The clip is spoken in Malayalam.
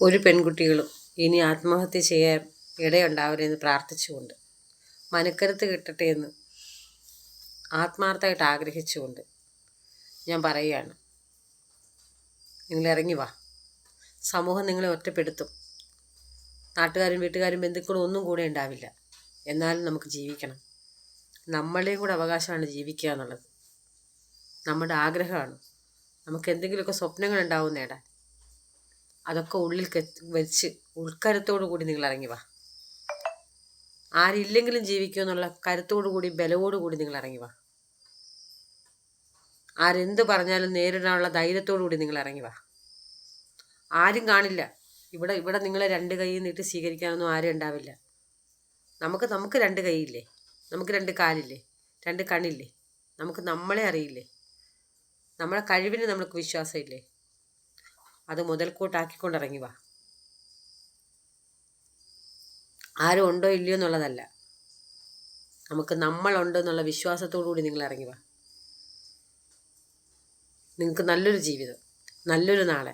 ഒരു പെൺകുട്ടികളും ഇനി ആത്മഹത്യ ചെയ്യാൻ ഇടയുണ്ടാവരുതെന്ന് പ്രാർത്ഥിച്ചുകൊണ്ട്, മനക്കരുത്ത് കിട്ടട്ടെ എന്ന് ആത്മാർത്ഥമായിട്ട് ആഗ്രഹിച്ചുകൊണ്ട് ഞാൻ പറയുകയാണ്, നിങ്ങൾ ഇറങ്ങി വാ. സമൂഹം നിങ്ങളെ ഒറ്റപ്പെടുത്തും. നാട്ടുകാരും വീട്ടുകാരും ബന്ധുക്കളും ഒന്നും കൂടെ ഉണ്ടാവില്ല. എന്നാലും നമുക്ക് ജീവിക്കണം. നമ്മളുടെയും കൂടെ അവകാശമാണ് ജീവിക്കുക എന്നുള്ളത്. നമ്മുടെ ആഗ്രഹമാണ്. നമുക്ക് എന്തെങ്കിലുമൊക്കെ സ്വപ്നങ്ങൾ ഉണ്ടാവും നേടാൻ. അതൊക്കെ ഉള്ളിൽ വെച്ച് ഉൾക്കരുത്തോടു കൂടി നിങ്ങൾ ഇറങ്ങി വാ. ആരില്ലെങ്കിലും ജീവിക്കുമെന്നുള്ള കരുത്തോടു കൂടി, ബലവോടു കൂടി നിങ്ങൾ ഇറങ്ങി വാ. ആരെന്ത് പറഞ്ഞാലും നേരിടാനുള്ള ധൈര്യത്തോടു കൂടി നിങ്ങൾ ഇറങ്ങി വാ. ആരും കാണില്ല. ഇവിടെ നിങ്ങളെ രണ്ട് കൈ നീട്ടി സ്വീകരിക്കാനൊന്നും ആരും ഉണ്ടാവില്ല. നമുക്ക് രണ്ട് കൈയില്ലേ, നമുക്ക് രണ്ട് കാലില്ലേ, രണ്ട് കണ്ണില്ലേ, നമുക്ക് നമ്മളെ അറിയില്ലേ, നമ്മളെ കഴിവിന് നമുക്ക് വിശ്വാസമില്ലേ. അത് മുതൽക്കൂട്ടാക്കിക്കൊണ്ട് ഇറങ്ങി വാ. ആരും ഉണ്ടോ ഇല്ലയോ എന്നുള്ളതല്ല, നമുക്ക് നമ്മളുണ്ട് എന്നുള്ള വിശ്വാസത്തോടു കൂടി നിങ്ങൾ ഇറങ്ങി വാ. നിങ്ങൾക്ക് നല്ലൊരു ജീവിതം, നല്ലൊരു നാളെ